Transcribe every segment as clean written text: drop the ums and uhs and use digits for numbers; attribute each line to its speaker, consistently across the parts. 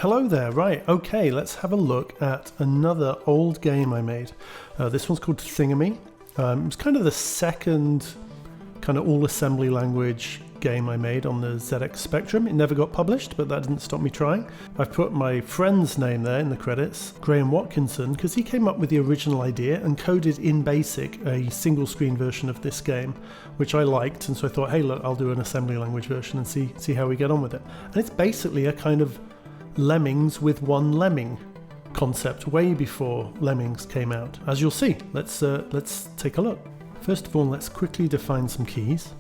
Speaker 1: Hello there, right, okay, let's have a look at another old game I made. This one's called Thingummy. It's kind of the second kind of all assembly language game I made on the ZX Spectrum. It never got published, but that didn't stop me trying. I've put my friend's name there in the credits, Graham Watkinson, because he came up with the original idea and coded in BASIC a single screen version of this game, which I liked, and so I thought, hey look, I'll do an assembly language version and see how we get on with it. And it's basically a kind of Lemmings with one lemming concept way before Lemmings came out. As you'll see, let's take a look. First of all, let's quickly define some keys.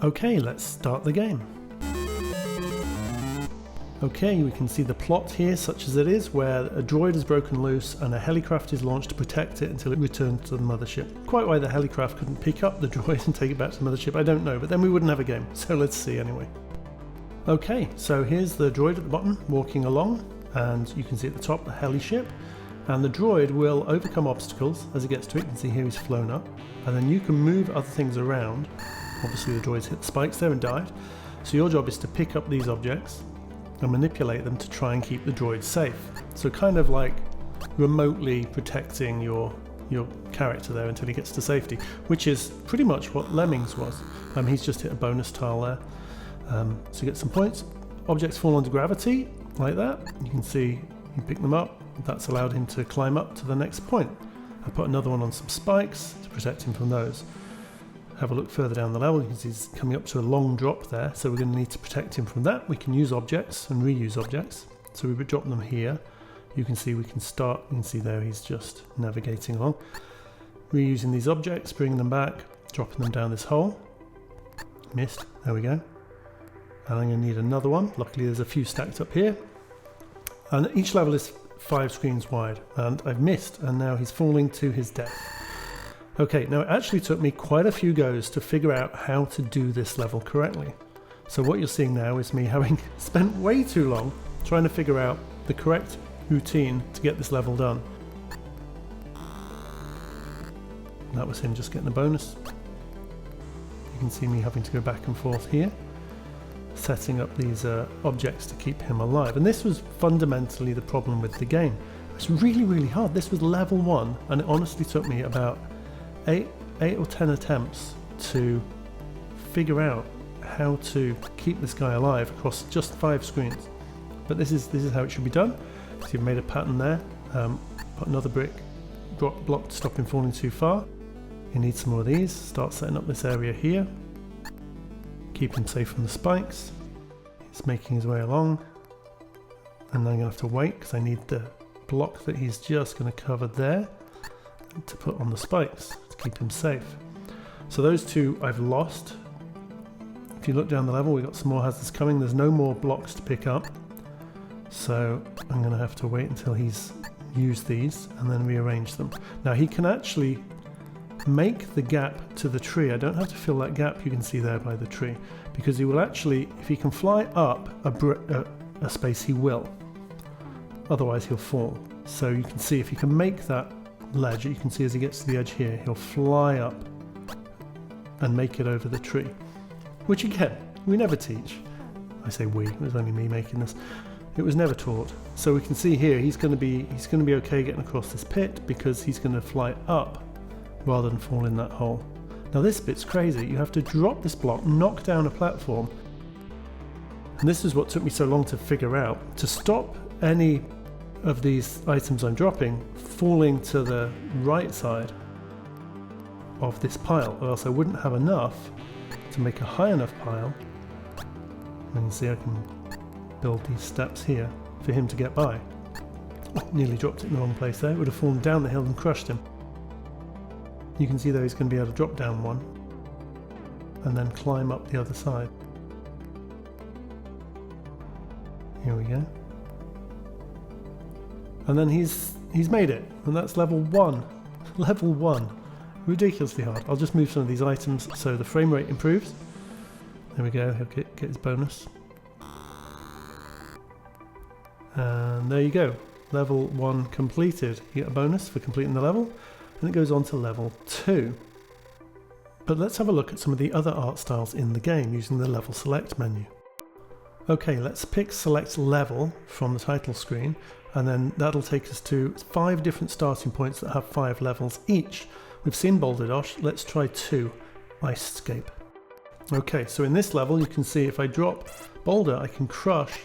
Speaker 1: Okay, let's start the game. Okay, we can see the plot here, such as it is, where a droid is broken loose and a helicraft is launched to protect it until it returns to the mothership. Quite why the helicraft couldn't pick up the droid and take it back to the mothership, I don't know, but then we wouldn't have a game, so let's see anyway. Okay, so here's the droid at the bottom, walking along, and you can see at the top the heli ship, and the droid will overcome obstacles as it gets to it. You can see here he's flown up, and then you can move other things around. Obviously the droid's hit the spikes there and died, so your job is to pick up these objects and manipulate them to try and keep the droid safe. So kind of like remotely protecting your character there until he gets to safety, which is pretty much what Lemmings was. He's just hit a bonus tile there. So you get some points. Objects fall under gravity, like that. You can see you pick them up. That's allowed him to climb up to the next point. I put another one on some spikes to protect him from those. Have a look further down the level, because he's coming up to a long drop there, so we're going to need to protect him from that. We can use objects and reuse objects, so we would drop them here. You can see we can start, you can see there he's just navigating along. Reusing these objects, bringing them back, dropping them down this hole. Missed, there we go. And I'm going to need another one. Luckily there's a few stacked up here. And each level is 5 screens wide, and I've missed, and now he's falling to his death. Okay, now it actually took me quite a few goes to figure out how to do this level correctly. So what you're seeing now is me having spent way too long trying to figure out the correct routine to get this level done. And that was him just getting a bonus. You can see me having to go back and forth here, setting up these objects to keep him alive. And this was fundamentally the problem with the game. It's really, really hard. This was level 1, and it honestly took me about 8 or 10 attempts to figure out how to keep this guy alive across just 5 screens. But this is how it should be done. So you've made a pattern there. Put another brick block to stop him falling too far. You need some more of these. Start setting up this area here. Keep him safe from the spikes. He's making his way along. And then I'm going to have to wait because I need the block that he's just going to cover there to put on the spikes to keep him safe. So those two I've lost. If you look down the level, we've got some more hazards coming. There's no more blocks to pick up, so I'm going to have to wait until he's used these and then rearrange them. Now he can actually make the gap to the tree. I don't have to fill that gap you can see there by the tree, because he will actually, if he can fly up a space, he will. Otherwise he'll fall. So you can see if he can make that ledge, you can see as he gets to the edge here, he'll fly up and make it over the tree, which again, we never teach. I say we, it was only me making this. It was never taught. So we can see here he's going to be okay getting across this pit because he's going to fly up rather than fall in that hole. Now this bit's crazy. You have to drop this block, knock down a platform, and this is what took me so long to figure out. To stop any of these items I'm dropping falling to the right side of this pile, or else I wouldn't have enough to make a high enough pile. You can see I can build these steps here for him to get by. Oh, nearly dropped it in the wrong place there. It would have fallen down the hill and crushed him. You can see though he's going to be able to drop down one and then climb up the other side. Here we go. And then he's made it, and that's level 1. Level 1. Ridiculously hard. I'll just move some of these items so the frame rate improves. There we go, he'll get his bonus. And there you go. Level 1 completed. You get a bonus for completing the level, and it goes on to level 2. But let's have a look at some of the other art styles in the game using the level select menu. Okay, let's pick select level from the title screen, and then that'll take us to 5 different starting points that have 5 levels each. We've seen Boulder Dash, let's try 2, Icescape. Okay, so in this level you can see if I drop Boulder I can crush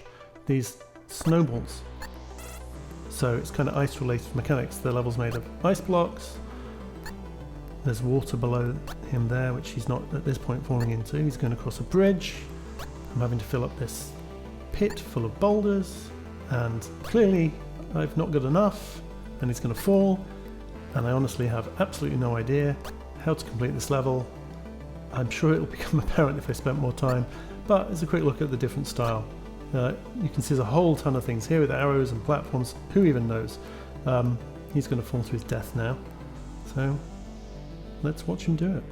Speaker 1: these snowballs. So it's kind of ice related mechanics. The level's made of ice blocks. There's water below him there, which he's not at this point falling into. He's going across a bridge. I'm having to fill up this pit full of boulders, and clearly I've not got enough, and he's going to fall, and I honestly have absolutely no idea how to complete this level. I'm sure it'll become apparent if I spent more time, but as a quick look at the different style. You can see there's a whole ton of things here with arrows and platforms. Who even knows? He's going to fall to his death now, so let's watch him do it.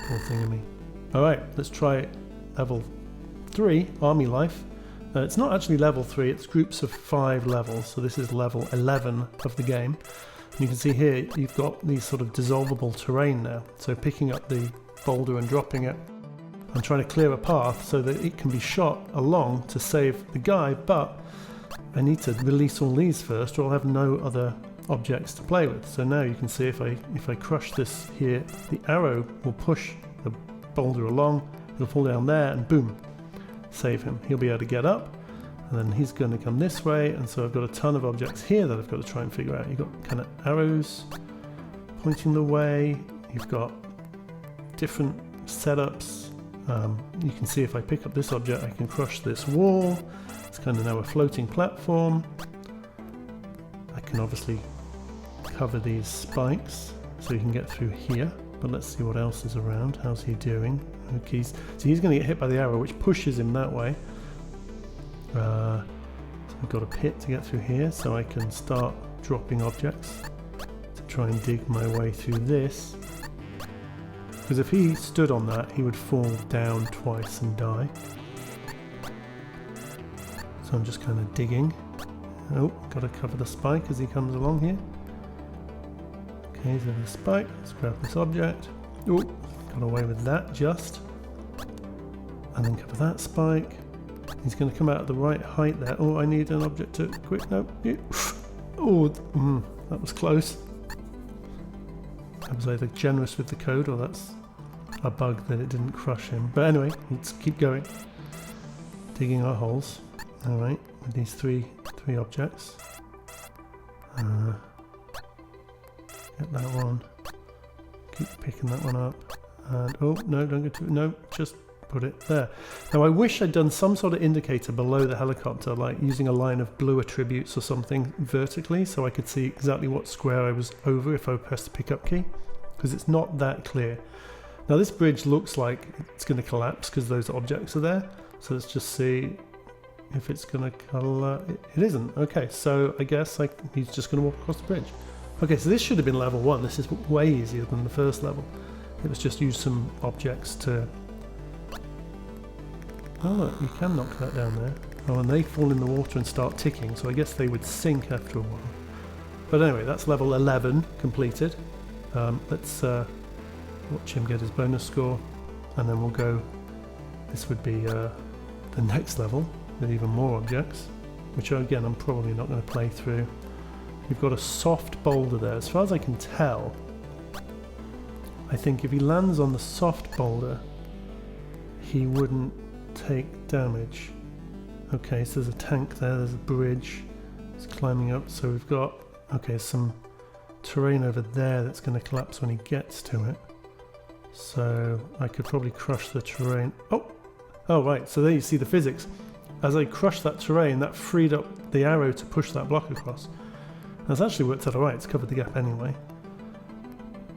Speaker 1: Poor Thingummy. Alright, let's try level 3, Army Life. It's not actually level 3, it's groups of 5 levels, so this is level 11 of the game. And you can see here you've got these sort of dissolvable terrain now, so picking up the boulder and dropping it. I'm trying to clear a path so that it can be shot along to save the guy, but I need to release all these first or I'll have no other objects to play with. So now you can see if I crush this here, the arrow will push the boulder along, it'll fall down there and boom, save him. He'll be able to get up and then he's going to come this way, and so I've got a ton of objects here that I've got to try and figure out. You've got kind of arrows pointing the way, you've got different setups. You can see if I pick up this object I can crush this wall. It's kind of now a floating platform. I can obviously cover these spikes so you can get through here, but let's see what else is around. How's he doing? Okay, so he's going to get hit by the arrow which pushes him that way. So I've got a pit to get through here, so I can start dropping objects to try and dig my way through this. Because if he stood on that, he would fall down twice and die. So I'm just kind of digging. Oh, got to cover the spike as he comes along here. Okay, so the spike. Let's grab this object. Oh, got away with that just. And then cover that spike. He's going to come out at the right height there. Oh, I need an object to quick. No. Oh, that was close. I was either generous with the code or that's a bug that it didn't crush him. But anyway, let's keep going. Digging our holes. Alright, with these three objects. Get that one. Keep picking that one up. And oh, no, don't get to no, just put it there. Now I wish I'd done some sort of indicator below the helicopter, like using a line of blue attributes or something vertically, so I could see exactly what square I was over if I pressed the pickup key, because it's not that clear. Now this bridge looks like it's going to collapse because those objects are there, so let's just see if it's going to collapse. It isn't. Okay, so I guess he's just going to walk across the bridge. Okay, so this should have been level 1. This is way easier than the first level. It was just use some objects to... Oh look, you can knock that down there. Oh, and they fall in the water and start ticking, so I guess they would sink after a while. But anyway, that's level 11 completed. Let's watch him get his bonus score, and then we'll go... This would be the next level with even more objects, which again I'm probably not going to play through. We've got a soft boulder there. As far as I can tell, I think if he lands on the soft boulder, he wouldn't take damage. Okay, so there's a tank there, there's a bridge, it's climbing up, so we've got, okay, some terrain over there that's going to collapse when he gets to it. So I could probably crush the terrain. Oh right, so there you see the physics. As I crushed that terrain, that freed up the arrow to push that block across. That's actually worked out alright, it's covered the gap anyway.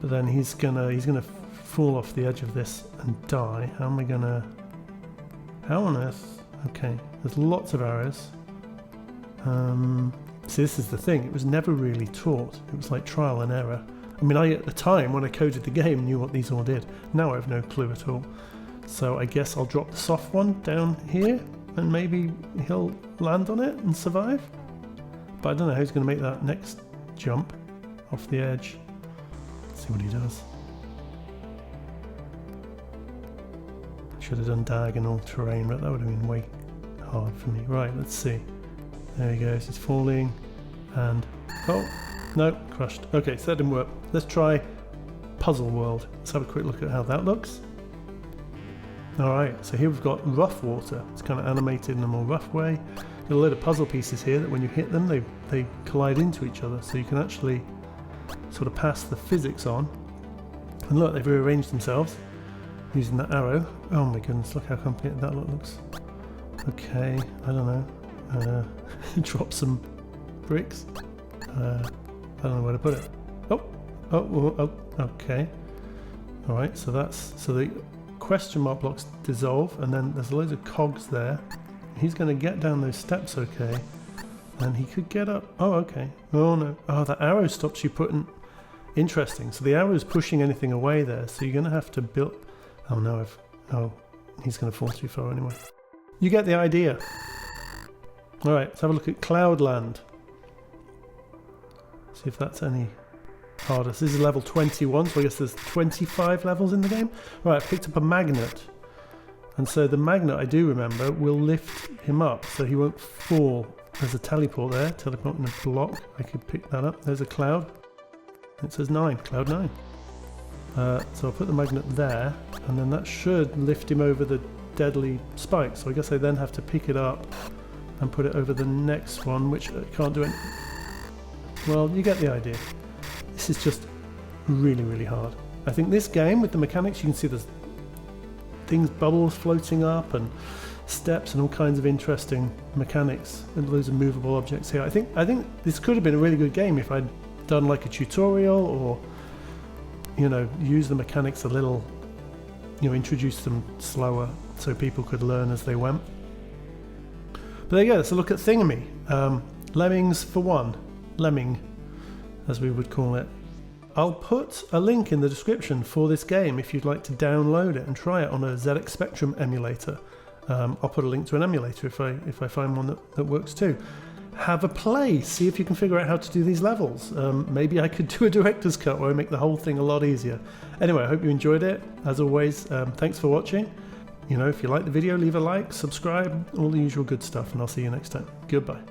Speaker 1: But then he's gonna fall off the edge of this and die. How am I gonna... How on earth? Okay, there's lots of arrows. See, this is the thing, it was never really taught. It was like trial and error. I mean, I at the time when I coded the game knew what these all did. Now I have no clue at all. So I guess I'll drop the soft one down here and maybe he'll land on it and survive. But I don't know how he's going to make that next jump off the edge. Let's see what he does. Should have done diagonal terrain, but that would have been way hard for me. Right, let's see. There he goes, he's falling, and oh, no, crushed. Okay, so that didn't work. Let's try Puzzle World. Let's have a quick look at how that looks. Alright, so here we've got rough water. It's kind of animated in a more rough way. Got a load of puzzle pieces here that when you hit them, they collide into each other, so you can actually sort of pass the physics on. And look, they've rearranged themselves using that arrow. Oh my goodness, look how complicated that looks. Okay, I don't know. Drop some bricks. I don't know where to put it. Oh, okay. Alright, so the question mark blocks dissolve, and then there's loads of cogs there. He's going to get down those steps, okay. And he could get up. Oh, okay. Oh no. Oh, that arrow stops you putting... Interesting. So the arrow is pushing anything away there, so you're going to have to build... Oh no, he's going to fall too far anyway. You get the idea. Alright, let's have a look at Cloudland. See if that's any harder. So this is level 21, so I guess there's 25 levels in the game. Right, I picked up a magnet. And so the magnet, I do remember, will lift him up, so he won't fall. There's a teleport there, teleport in a block. I could pick that up. There's a cloud. It says 9, cloud 9. So I'll put the magnet there, and then that should lift him over the deadly spike. So I guess I then have to pick it up and put it over the next one, which I can't do it. Well, you get the idea. This is just really, really hard. I think this game, with the mechanics, you can see there's things, bubbles floating up and steps and all kinds of interesting mechanics and loads of movable objects here. I think this could have been a really good game if I'd done like a tutorial, or use the mechanics a little, introduce them slower so people could learn as they went. But there you go, let's look at Thingummy. Lemmings for one. Lemming, as we would call it. I'll put a link in the description for this game if you'd like to download it and try it on a ZX Spectrum emulator. I'll put a link to an emulator if I find one that works too. Have a play, see if you can figure out how to do these levels. Maybe I could do a director's cut where I make the whole thing a lot easier. Anyway, I hope you enjoyed it. As always, thanks for watching. If you like the video, leave a like, subscribe, all the usual good stuff, and I'll see you next time. Goodbye.